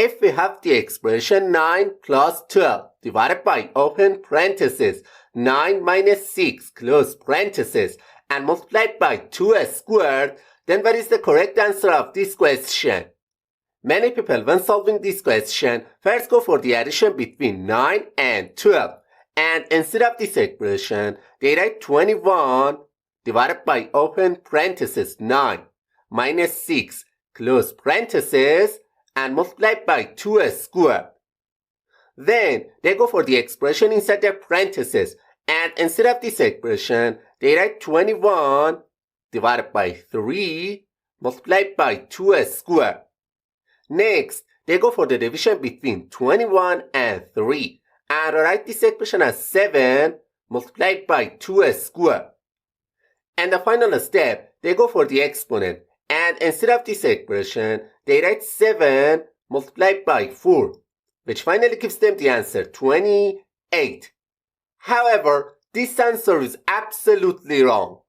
If we have the expression 9 plus 12 divided by open parenthesis 9 minus 6 close parenthesis and multiplied by 2 squared, then what is the correct answer of this question? Many people, when solving this question, first go for the addition between 9 and 12. And instead of this expression, they write 21 divided by open parenthesis 9 minus 6 close parenthesis and multiplied by 2 squared. Then they go for the expression inside the parenthesis, and instead of this expression, they write 21 divided by 3 multiplied by 2 squared. Next, they go for the division between 21 and 3 and write this expression as 7 multiplied by 2 squared. And the final step, they go for the exponent, and instead of this expression, they write 7 multiplied by 4, which finally gives them the answer 28. However, this answer is absolutely wrong.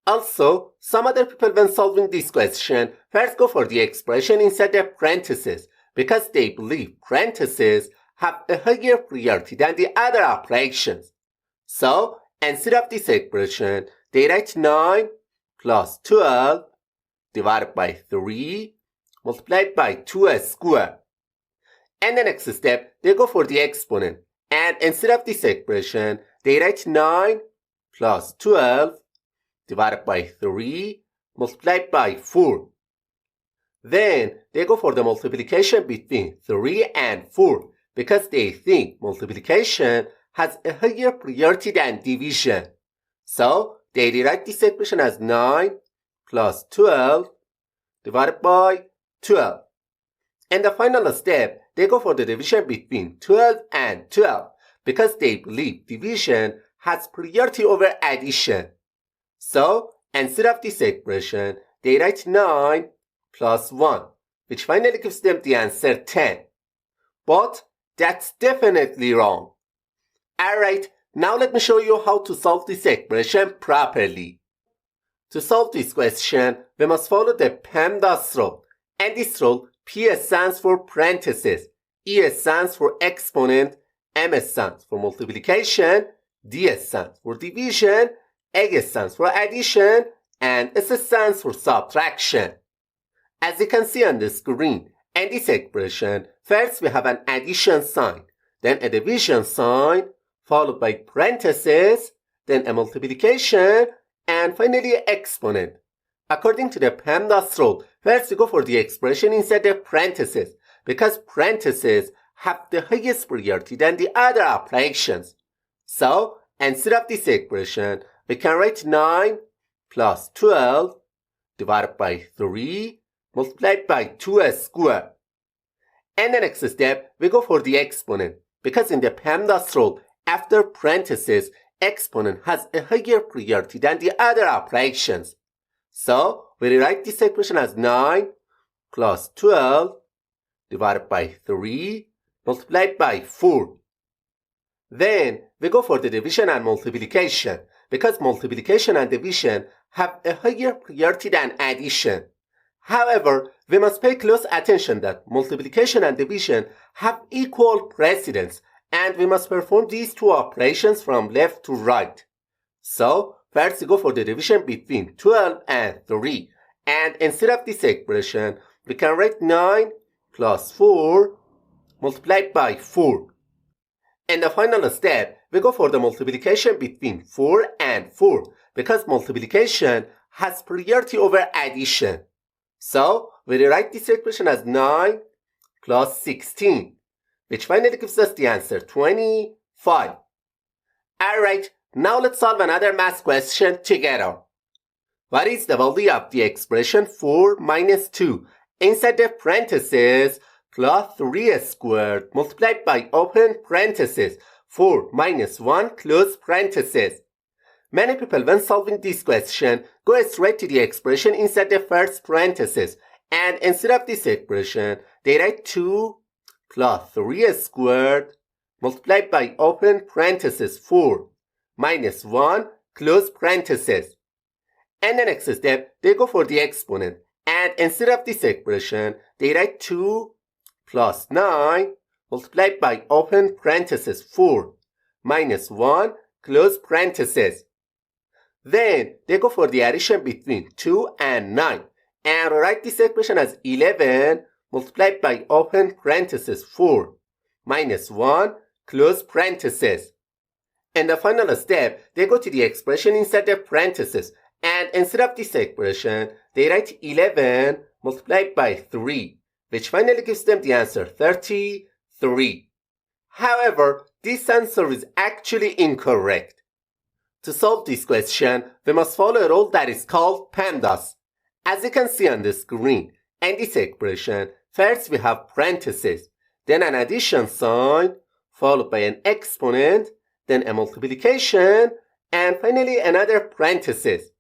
Also, some other people, when solving this question, first go for the expression inside the parentheses because they believe parentheses have a higher priority than the other operations. So, instead of this expression, they write 9 plus 12 divided by 3 multiplied by 2 squared. And the next step, they go for the exponent. And instead of this expression, they write 9 plus 12 divided by 3 multiplied by 4. Then they go for the multiplication between 3 and 4 because they think multiplication has a higher priority than division. So they rewrite this expression as 9 plus 12 divided by 12. And the final step, they go for the division between 12 and 12 because they believe division has priority over addition. So, instead of this expression, they write 9 plus 1, which finally gives them the answer 10. But that's definitely wrong. Alright, now let me show you how to solve this expression properly. To solve this question, we must follow the PEMDAS rule. And this rule, P stands for parentheses, E stands for exponent, M stands for multiplication, D stands for division, A stands for addition, and S stands for subtraction. As you can see on the screen, in this expression, first we have an addition sign, then a division sign, followed by parentheses, then a multiplication, and finally an exponent. According to the PEMDAS rule, first we go for the expression inside the parentheses, because parentheses have the highest priority than the other operations. So, instead of this expression, we can write 9 plus 12 divided by 3 multiplied by 2 squared. And the next step, we go for the exponent, because in the PEMDAS rule, after parentheses, exponent has a higher priority than the other operations. So, we rewrite this expression as 9 plus 12 divided by 3 multiplied by 4. Then, we go for the division and multiplication, because multiplication and division have a higher priority than addition. However, we must pay close attention that multiplication and division have equal precedence, and we must perform these two operations from left to right. So, first we go for the division between 12 and 3, and instead of this expression, we can write 9 plus 4 multiplied by 4. In the final step, we go for the multiplication between 4 and 4, because multiplication has priority over addition. So, we rewrite this expression as 9 plus 16, which finally gives us the answer 25. Alright, now let's solve another math question together. What is the value of the expression 4 minus 2 inside the parentheses plus 3 squared multiplied by open parentheses 4 minus 1 close parentheses? Many people, when solving this question, go straight to the expression inside the first parenthesis, and instead of this expression, they write 2 plus 3 squared multiplied by open parenthesis 4 minus 1 close parenthesis. And the next step, they go for the exponent, and instead of this expression, they write 2 plus 9 multiplied by open parenthesis 4 minus 1 close parenthesis. Then they go for the addition between 2 and 9 and write this equation as 11 multiplied by open parenthesis 4 minus 1 close parenthesis. In the final step, they go to the expression inside the parenthesis and instead of this expression, they write 11 multiplied by 3, which finally gives them the answer 33. However, this answer is actually incorrect. To solve this question, we must follow a rule that is called PEMDAS. As you can see on the screen, in this expression, first we have parentheses, then an addition sign, followed by an exponent, then a multiplication, and finally another parenthesis.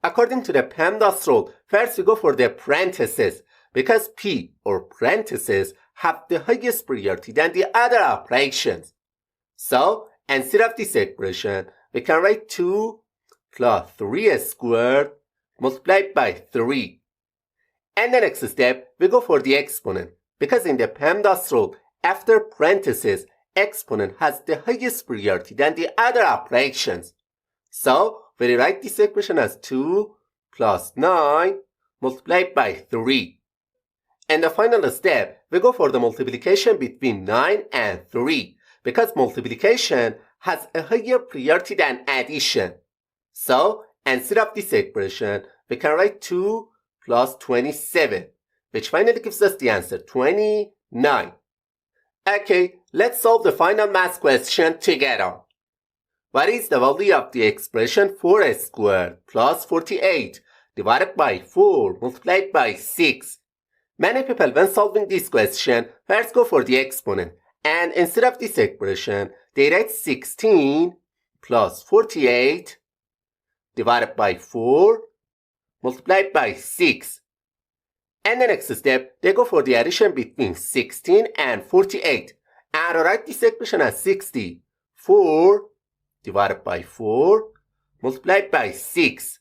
According to the PEMDAS rule, first we go for the parentheses, because P or parentheses have the highest priority than the other operations. So, instead of this expression, we can write 2 plus 3 squared multiplied by 3. And the next step, we go for the exponent, because in the PEMDAS rule, after parentheses, exponent has the highest priority than the other operations. So, we write this equation as 2 plus 9 multiplied by 3. In the final step, we go for the multiplication between 9 and 3, because multiplication has a higher priority than addition. So, instead of this expression, we can write 2 plus 27, which finally gives us the answer 29. Okay, let's solve the final math question together. What is the value of the expression 4 squared plus 48 divided by 4 multiplied by 6? Many people, when solving this question, first go for the exponent, and instead of this expression, they write 16 plus 48 divided by 4 multiplied by 6. And the next step, they go for the addition between 16 and 48, and write this expression as 64 divided by 4 multiplied by 6.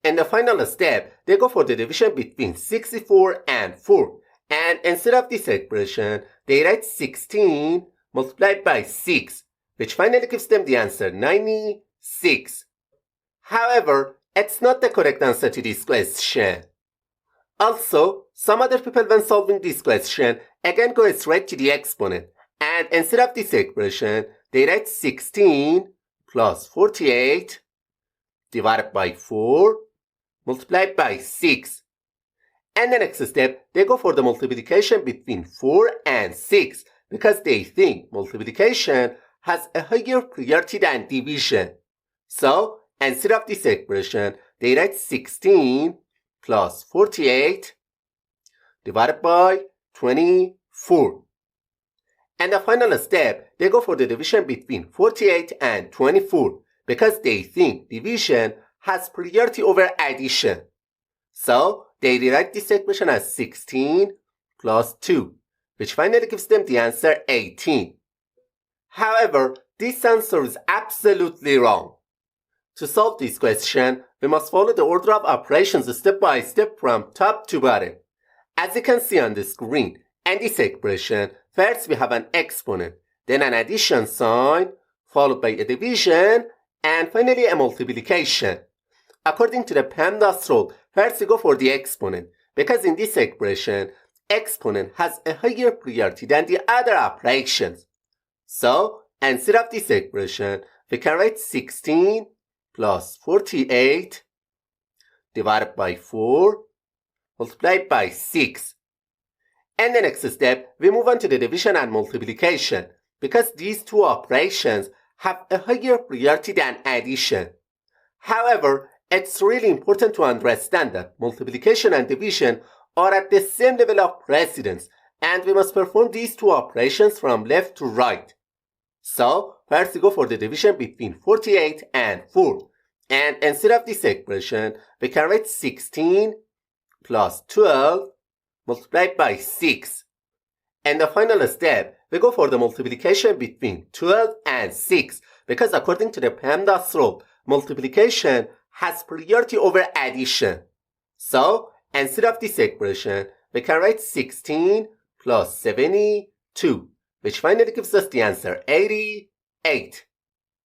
In the final step, they go for the division between 64 and 4, and instead of this expression, they write 16 multiplied by 6, which finally gives them the answer 96. However, it's not the correct answer to this question. Also, some other people, when solving this question, again go straight to the exponent, and instead of this expression, they write 16 plus 48 divided by 4 multiplied by 6. And the next step, they go for the multiplication between 4 and 6, because they think multiplication has a higher priority than division. So, instead of this expression, they write 16 plus 48 divided by 24. And the final step, they go for the division between 48 and 24, because they think division has priority over addition. So, they rewrite this equation as 16 plus 2, which finally gives them the answer 18. However, this answer is absolutely wrong. To solve this question, we must follow the order of operations step by step from top to bottom. As you can see on the screen, in this expression, first we have an exponent, then an addition sign, followed by a division, and finally a multiplication. According to the PEMDAS rule, first we go for the exponent, because in this expression, exponent has a higher priority than the other operations. So, instead of this expression, we can write 16 plus 48 divided by 4 multiplied by 6. And the next step, we move on to the division and multiplication, because these two operations have a higher priority than addition. However, it's really important to understand that multiplication and division are at the same level of precedence, and we must perform these two operations from left to right. So, first we go for the division between 48 and 4, and instead of this expression, we can write 16 plus 12 multiplied by 6. And the final step, we go for the multiplication between 12 and 6, because according to the PEMDAS rule, multiplication has priority over addition. So, instead of this expression, we can write 16 plus 72, which finally gives us the answer 88.